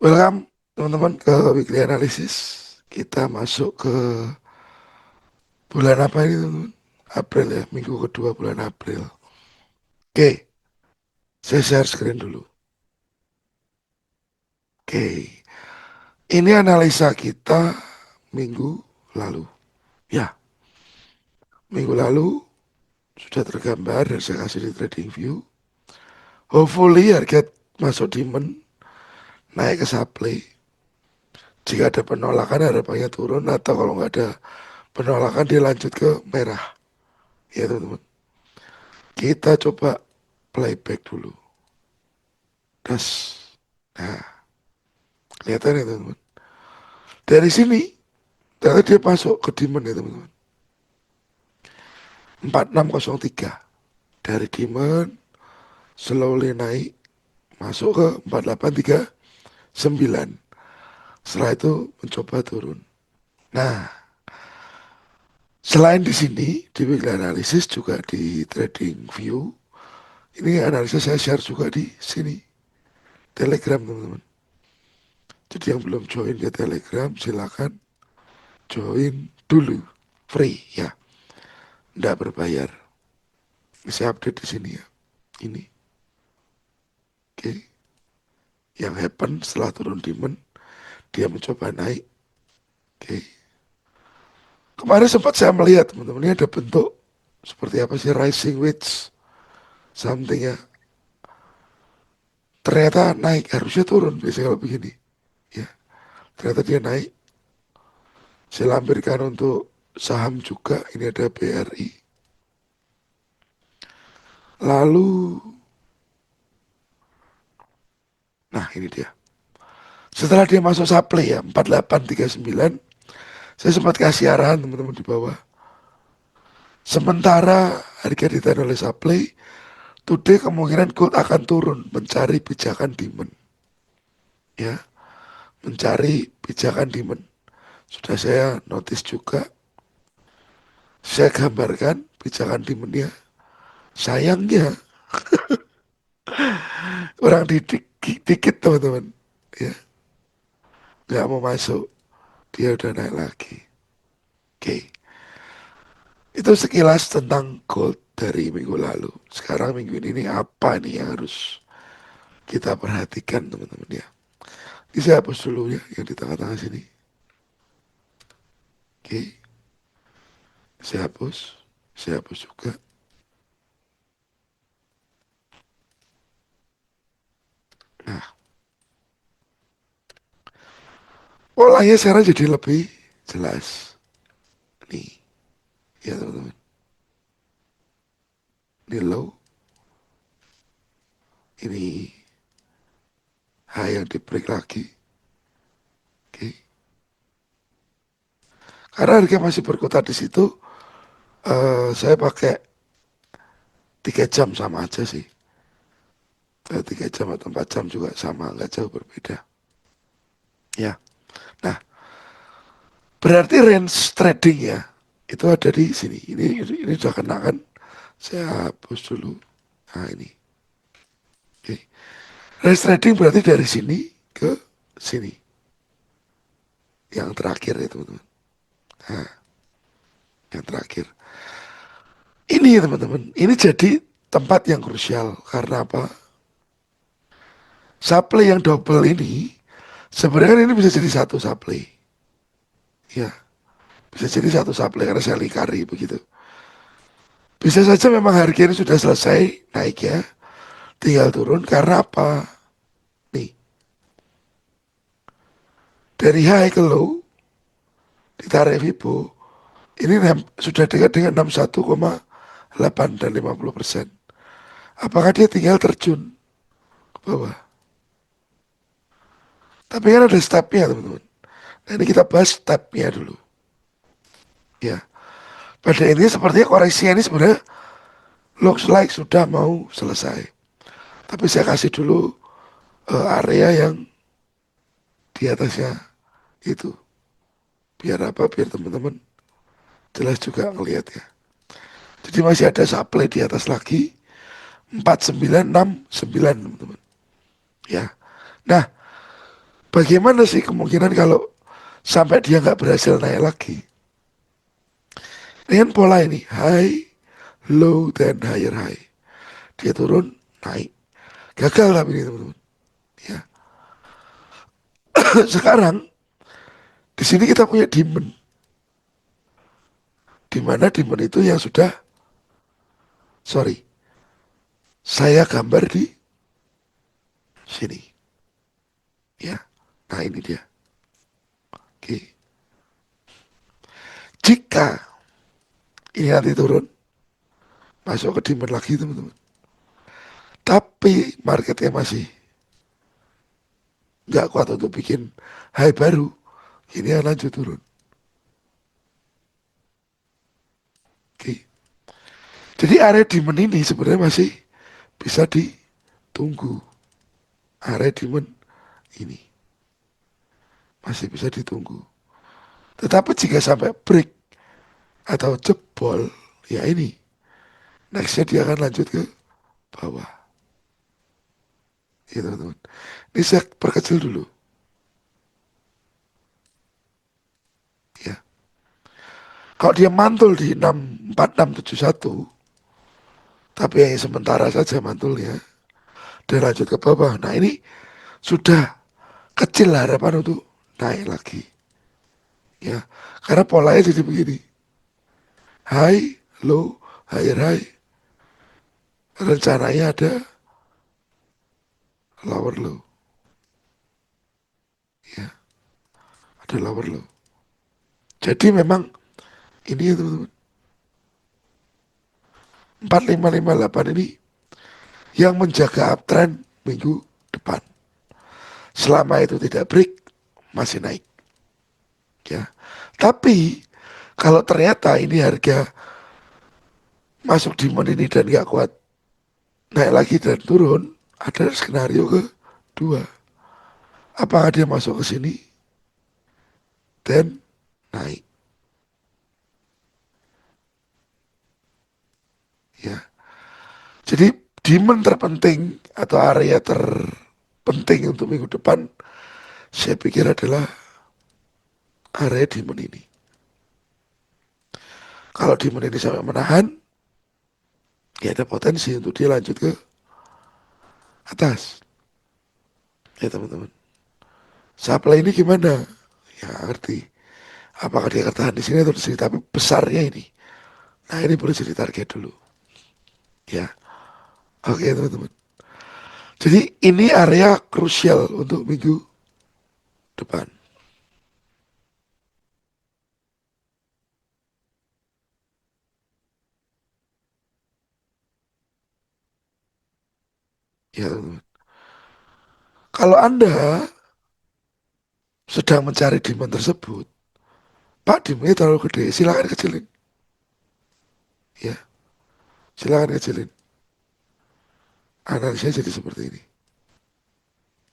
Welcome teman-teman ke Weekly Analysis. Kita masuk ke bulan apa ini teman-teman? April ya, minggu kedua bulan April. Oke, saya share screen dulu. Oke, ini analisa kita minggu lalu. Ya, minggu lalu sudah tergambar dan saya kasih di trading view. Hopefully harga masuk demand, naik ke supply. Jika ada penolakan harapannya turun, atau kalau nggak ada penolakan dia lanjut ke merah. Ya teman-teman. Kita coba playback dulu. Das. Nah, kelihatan ya teman-teman. Dari sini, ternyata dia masuk ke demand ya teman-teman. 4603. Dari demand, slowly naik, masuk ke 4839. Setelah itu mencoba turun. Nah, selain di sini, di weekly analysis juga di trading view, ini analisa saya share juga di sini. Telegram teman-teman. Jadi yang belum join ke Telegram, silakan join dulu. Free ya, nggak berbayar. Saya update di sini ya. Ini, oke. Yang happen setelah turun demand, dia mencoba naik. Oke. Kemarin sempat saya melihat teman-teman ini ada bentuk seperti apa sih rising wedge something ya. Ternyata naik, harusnya turun biasanya kalau begini. Ya, ternyata dia naik. Saya lampirkan untuk saham juga. Ini ada BRI. Lalu, nah ini dia. Setelah dia masuk supply ya, 4839, saya sempat kasih arahan teman-teman di bawah. Sementara harga ditahan oleh supply, today kemungkinan gold akan turun mencari pijakan demand. Ya, mencari pijakan demand. Sudah saya notice juga, saya gambarkan pijakan demandnya. Sayangnya orang dikit teman-teman, ya nggak mau masuk, dia udah naik lagi. Oke, itu sekilas tentang gold dari minggu lalu. Sekarang minggu ini apa nih yang harus kita perhatikan teman-teman ya. Ini saya hapus dulu ya yang di tengah-tengah sini. Oke, saya hapus. Saya hapus juga. Nah, polanya sekarang jadi lebih jelas. Nih, ya teman-teman. Ini low. Ini high yang di break lagi. Oke. Karena harga masih berkutat di situ, saya pakai 3 jam sama aja sih. 3 jam atau 4 jam juga sama, nggak jauh berbeda. Ya, nah berarti range trading ya itu ada di sini. Ini sudah kena kan? Saya hapus dulu. Nah ini. Oke. Range trading berarti dari sini ke sini. Yang terakhir ya teman-teman. Nah, yang terakhir. Ini ya teman-teman. Ini jadi tempat yang krusial. Karena apa? Supply yang double ini sebenarnya kan ini bisa jadi satu supply. Ya, bisa jadi satu supply karena saya lingkari begitu. Bisa saja memang harga ini sudah selesai naik ya, tinggal turun karena apa? Nih, dari high ke low ditarik Vibo, ini sudah dekat dengan 61,8 dan 50%. Apakah dia tinggal terjun ke bawah? Tapi kan ada stepnya teman-teman. Nah ini kita bahas stepnya dulu. Ya, pada ini sepertinya koreksi ini sebenarnya looks like sudah mau selesai. Tapi saya kasih dulu area yang di atasnya itu. Biar apa? Biar teman-teman jelas juga ngelihat ya. Jadi masih ada supply di atas lagi 4969 teman-teman. Ya. Nah, Bagaimana sih kemungkinan kalau sampai dia nggak berhasil naik lagi? Dengan pola ini, high, low, dan higher high. Dia turun, naik. Gagal tapi ini teman-teman. Ya. Sekarang di sini kita punya demand, di mana demand itu yang sudah, sorry, saya gambar di sini. Ya, nah ini dia. Oke. Jika ini nanti turun, masuk ke demand lagi teman-teman. Tapi marketnya masih nggak kuat untuk bikin high baru, ini akan lanjut turun. Oke. Jadi area demand ini sebenarnya masih bisa ditunggu. Area demand ini masih bisa ditunggu. Tetapi jika sampai break atau jebol, ya ini nextnya dia akan lanjut ke bawah. Ya teman-teman. Ini saya perkecil dulu. Ya. Kalau dia mantul di 64671, tapi yang sementara saja mantulnya, dan lanjut ke bawah. Nah ini sudah kecil harapan untuk naik lagi. Ya, karena polanya jadi begini. High, low, higher high. Rencananya ada lower low. Ya, ada lower low. Jadi memang ini ya teman-teman. 4558 ini yang menjaga uptrend minggu depan. Selama itu tidak break, masih naik. Ya. Tapi kalau ternyata ini harga masuk di demand ini dan gak kuat, naik lagi dan turun, ada skenario kedua. Apakah dia masuk ke sini dan naik? Ya. Jadi demand terpenting atau area terpenting untuk minggu depan, saya pikir adalah area demand ini. Kalau demand ini sampai menahan, ya ada potensi untuk dia lanjut ke atas. Ya teman-teman. Supply ini gimana? Ya ngerti. Apakah dia ketahan di sini atau di sini? Tapi besarnya ini. Nah ini boleh jadi target dulu. Ya. Oke teman-teman. Jadi ini area krusial untuk minggu depan. Ya teman-teman. Kalau Anda sedang mencari demand tersebut, Pak demandnya terlalu gede, silakan kecilin. Ya, silakan kecilin. Analisa jadi seperti ini.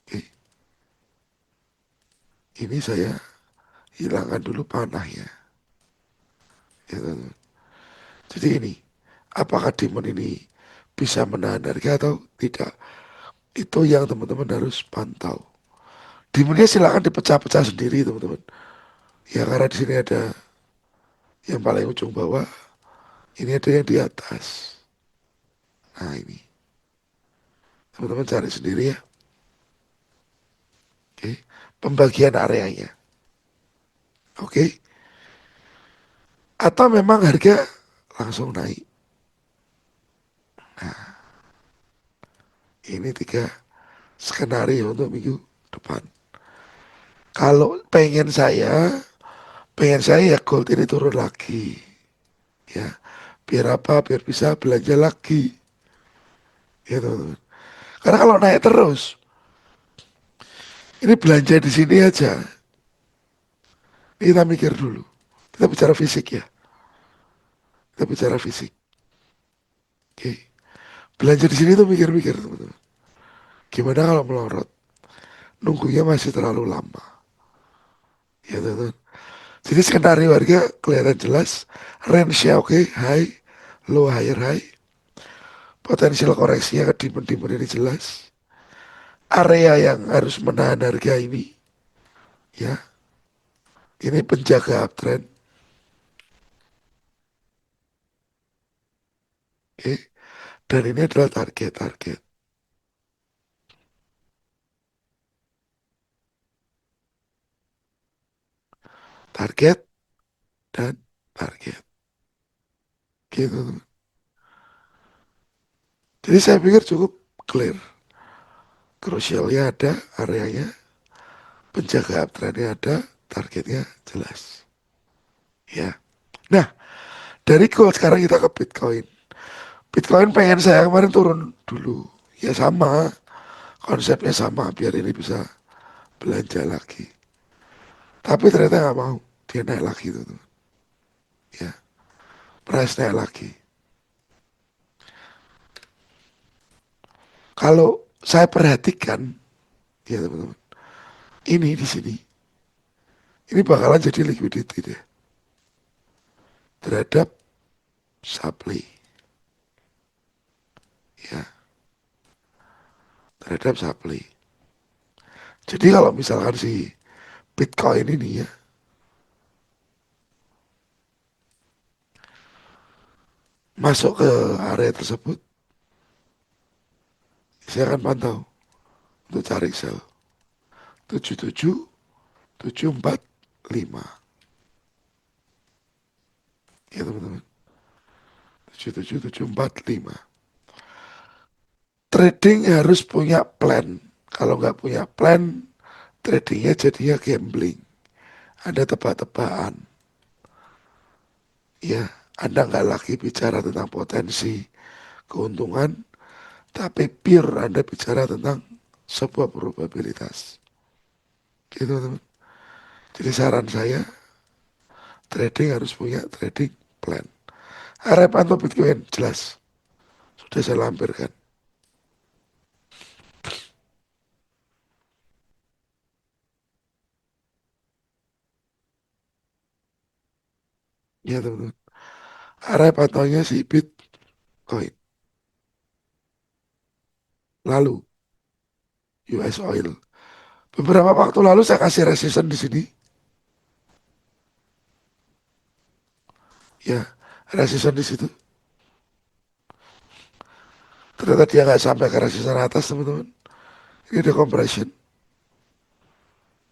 Oke. Ini saya hilangkan dulu panahnya. Ya, teman-teman. Jadi ini, apakah demand ini bisa menahan harga atau tidak? Itu yang teman-teman harus pantau. Demandnya silakan dipecah-pecah sendiri teman-teman. Ya karena di sini ada yang paling ujung bawah, ini ada yang di atas. Nah ini, teman-teman cari sendiri ya. Oke, pembagian areanya. Oke, atau memang harga langsung naik. Ini tiga skenario untuk minggu depan. Kalau pengen saya ya gold ini turun lagi. Ya, biar apa? Biar bisa belanja lagi. Ya teman-teman. Karena kalau naik terus, ini belanja di sini aja. Ini kita mikir dulu. Kita bicara fisik ya. Kita bicara fisik. Oke. Belanja di sini tuh mikir-mikir teman-teman. Gimana kalau melorot? Nunggunya masih terlalu lama. Ya teman-teman. Jadi skenario harga kelihatan jelas. Range-nya oke. High, low, higher, high. Potensial koreksinya ke demand-demand ini jelas. Area yang harus menahan harga ini. Ya, ini penjaga uptrend. Oke, dan ini adalah target-target. Target dan target. Gitu. Jadi saya pikir cukup clear. Krusialnya ada, areanya, penjaga uptrendnya ada, targetnya jelas. Ya. Nah, dari gold sekarang kita ke Bitcoin. Bitcoin pengen saya kemarin turun dulu. Ya sama, konsepnya sama biar ini bisa belanja lagi. Tapi ternyata nggak mau, dia naik lagi tuh, tuh. Ya, price naik lagi. Kalau saya perhatikan, ya teman-teman, ini di sini, ini bakalan jadi liquidity deh terhadap supply, ya, terhadap supply. Jadi kalau misalkan si Bitcoin ini ya masuk ke area tersebut, saya akan pantau untuk cari sell 77.745, ya teman-teman, 77.745. Trading harus punya plan. Kalau nggak punya plan, tradingnya jadinya gambling. Ada tebak-tebakan. Ya, Anda nggak lagi bicara tentang potensi keuntungan, tapi pure Anda bicara tentang sebuah probabilitas. Gitu teman. Jadi saran saya, trading harus punya trading plan. Harap atau Bitcoin, jelas. Sudah saya lampirkan. Ya teman-teman. Harap ataunya si Bitcoin. Lalu, US Oil. Beberapa waktu lalu saya kasih resistance di sini. Ya, resistance di situ. Ternyata dia nggak sampai ke resistance atas teman-teman. Ini ada compression.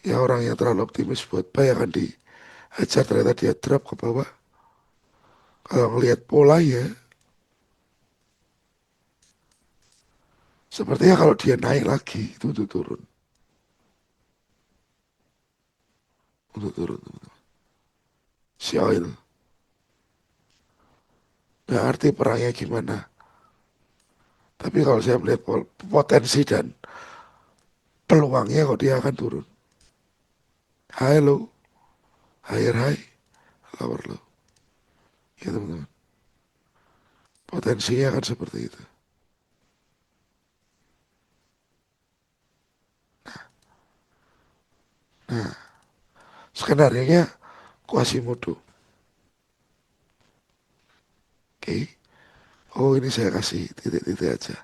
Ya orang yang terlalu optimis buat buy akan dihajar, ternyata dia drop ke bawah. Kalau ngelihat pola ya, sepertinya kalau dia naik lagi itu untuk turun. Untuk turun teman-teman. Si oil. Nggak arti perangnya gimana. Tapi kalau saya melihat potensi dan peluangnya kok dia akan turun. High low, higher high, lower low. Ya teman-teman. Potensinya akan seperti itu. Nah, skenario nya Quasimodo. Oke. Oh ini saya kasih titik-titik aja.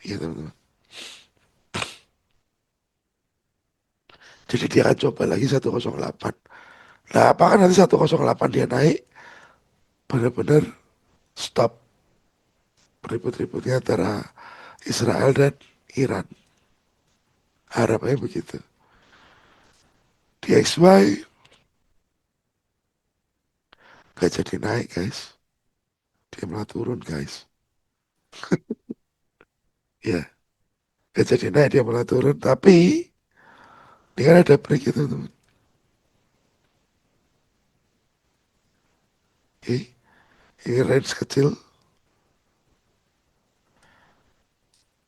Iya teman-teman. Jadi dia akan coba lagi 108. Nah apakah nanti 108 dia naik, benar-benar stop ribut-ributnya antara Israel dan Iran. Harapannya begitu. DXY gak jadi naik guys. Dia malah turun guys. Ya, gak jadi naik dia malah turun. Tapi ini kan ada break itu teman. Oke, ini range kecil.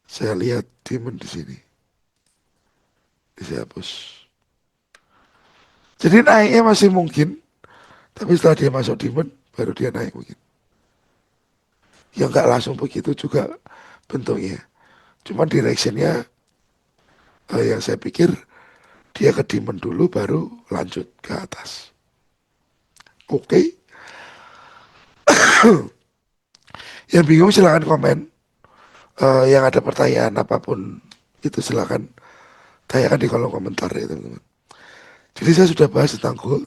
Saya lihat demon di sini. Saya hapus. Jadi naiknya masih mungkin. Tapi setelah dia masuk demon, baru dia naik mungkin. Ya nggak langsung begitu juga bentuknya. Cuman directionnya yang saya pikir dia ke demon dulu baru lanjut ke atas. Oke, yang bingung silahkan komen. Yang ada pertanyaan apapun itu silahkan tanyakan di kolom komentar ya teman-teman. Jadi saya sudah bahas tentang gold,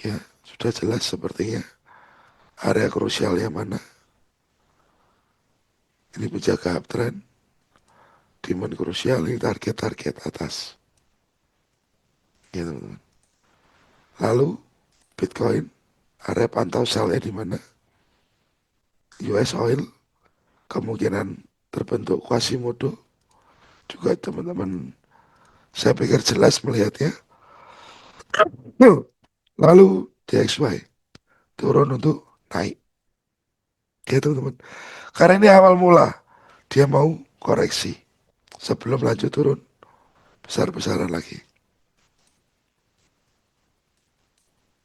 ya sudah jelas sepertinya area krusial yang mana. Ini menjaga uptrend, demand krusial, ini target-target atas, ya teman-teman. Lalu Bitcoin, area pantau sellnya di mana? US oil, kemungkinan terbentuk Quasimodo juga teman-teman. Saya pikir jelas melihatnya. Lalu DXY turun untuk naik, ya teman-teman. Karena ini awal mula, dia mau koreksi sebelum lanjut turun besar-besaran lagi.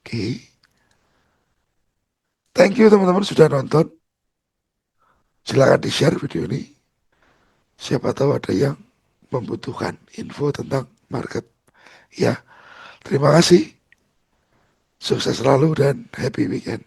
Oke, thank you teman-teman sudah nonton. Silahkan di-share video ini. Siapa tahu ada yang membutuhkan info tentang market. Ya, terima kasih. Sukses selalu dan happy weekend.